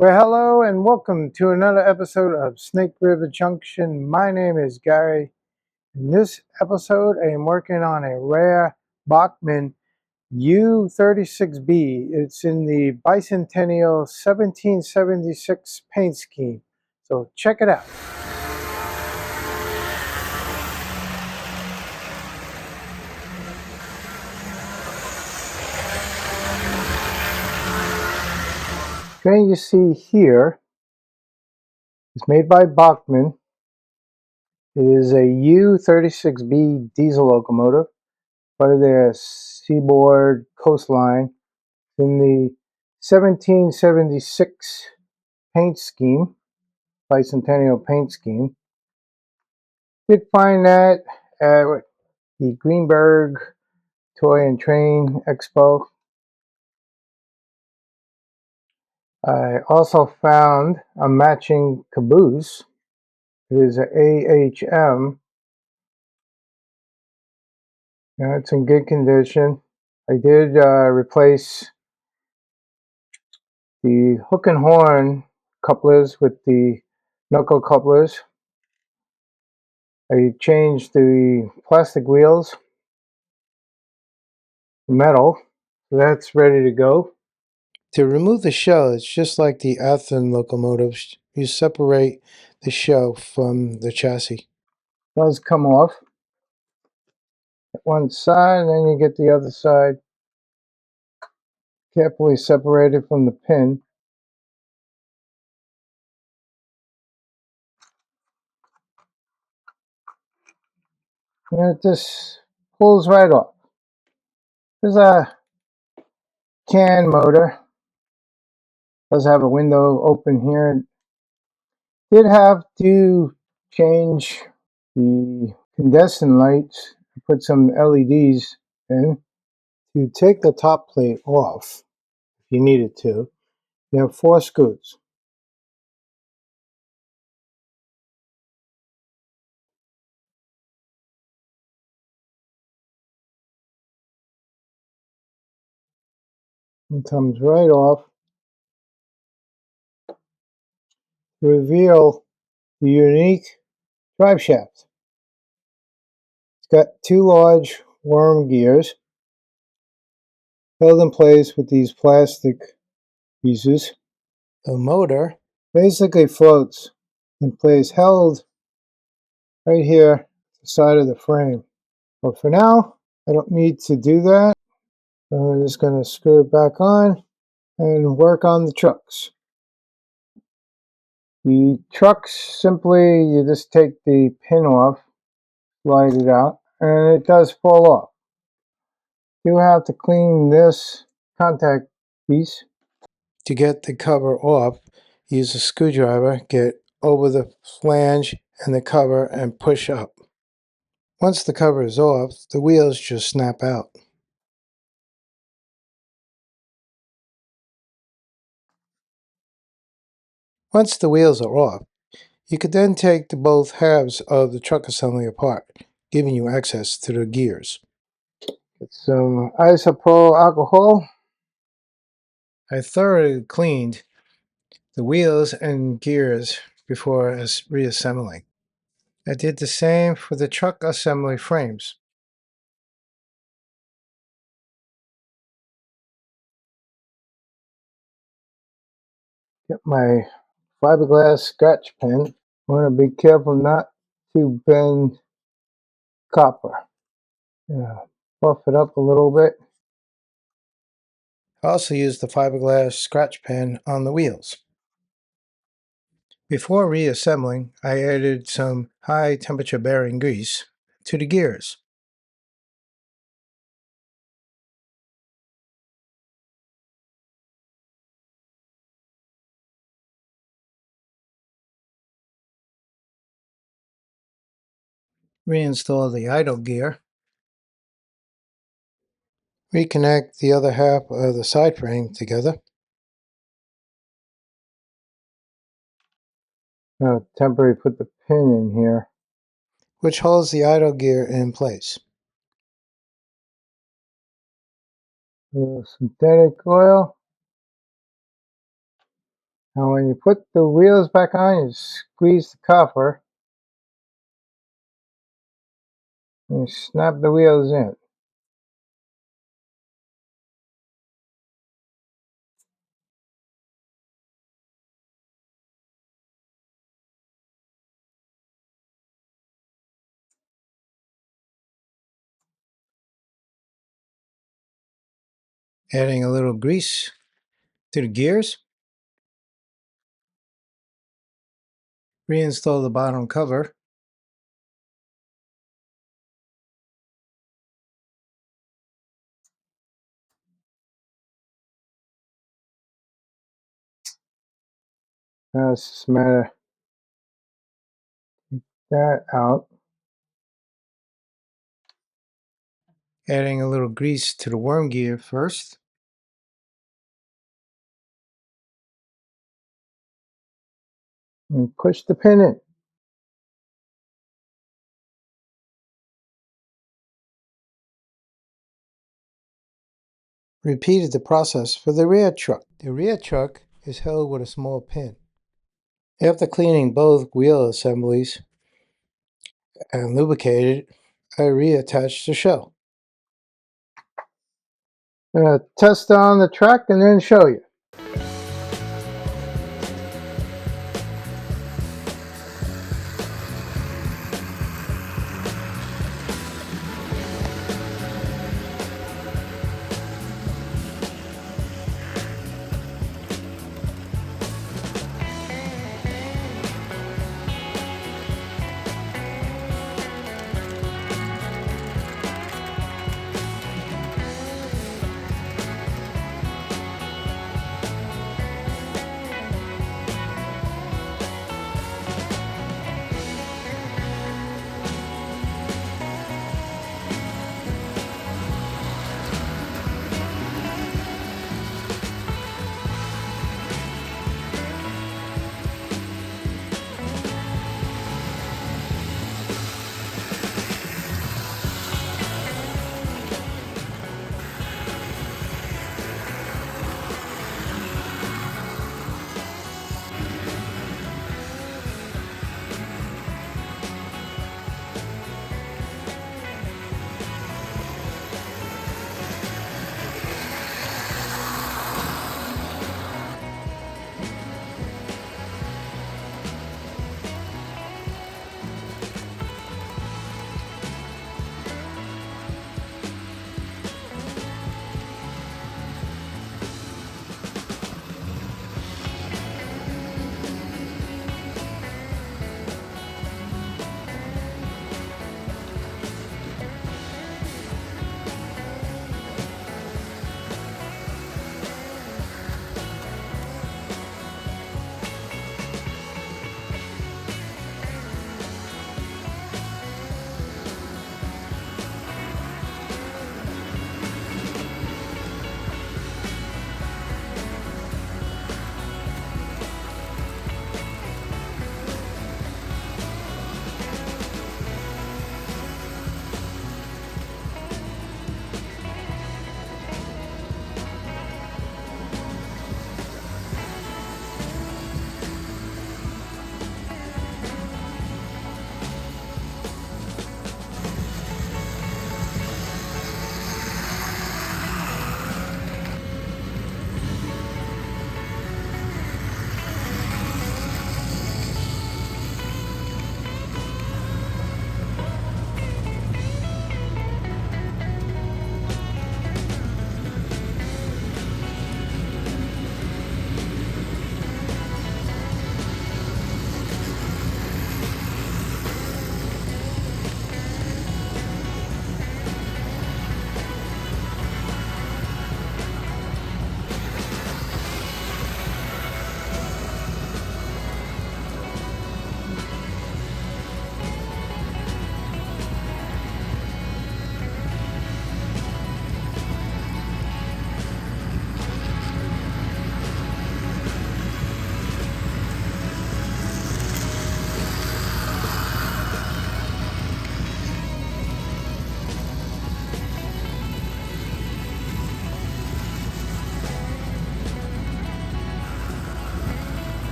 Well, hello and welcome to another episode of Snake River Junction. My name is Gary. In this episode, I am working on a rare Bachmann U36B. It's in the Bicentennial 1776 paint scheme. So check it out. The train you see here is made by Bachmann. It is a U36B diesel locomotive, part of their seaboard coastline in the 1776 paint scheme, Bicentennial paint scheme. Did find that at the Greenberg Toy and Train Expo. I also found a matching caboose. It is an AHM. It's in good condition. I did replace the hook and horn couplers with the knuckle couplers. I changed the plastic wheels, metal, so that's ready to go. To remove the shell, it's just like the Athens locomotives. You separate the shell from the chassis. It does come off at one side, and then you get the other side carefully separated from the pin. And it just pulls right off. There's a can motor. It does have a window open here. Did have to change the condensing lights, put some LEDs in. To take the top plate off, if you needed to, you have 4 screws. It comes right off to reveal the unique drive shaft. It's got 2 large worm gears held in place with these plastic pieces. The motor basically floats in place, held right here at the side of the frame. But for now, I don't need to do that. So I'm just going to screw it back on and work on the trucks. The trucks, simply you just take the pin off, slide it out, and it does fall off. You have to clean this contact piece. To get the cover off, use a screwdriver, get over the flange and the cover and push up. Once the cover is off, the wheels just snap out. Once the wheels are off, you could then take both halves of the truck assembly apart, giving you access to the gears. Get some isopropyl alcohol. I thoroughly cleaned the wheels and gears before reassembling. I did the same for the truck assembly frames. Get my fiberglass scratch pen. I want to be careful not to bend copper. Buff it up a little bit. I also used the fiberglass scratch pen on the wheels. Before reassembling, I added some high temperature bearing grease to the gears. Reinstall the idle gear. Reconnect the other half of the side frame together. Now temporarily put the pin in here, which holds the idle gear in place. Synthetic oil. Now when you put the wheels back on, you squeeze the copper and you snap the wheels in. Adding a little grease to the gears. Reinstall the bottom cover. Now it's just a matter of that out. Adding a little grease to the worm gear first. And push the pin in. Repeated the process for the rear truck. The rear truck is held with a small pin. After cleaning both wheel assemblies and lubricated, I reattached the shell. I'm going to test on the track and then show you.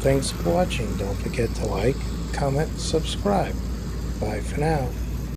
Thanks for watching. Don't forget to like, comment, subscribe. Bye for now.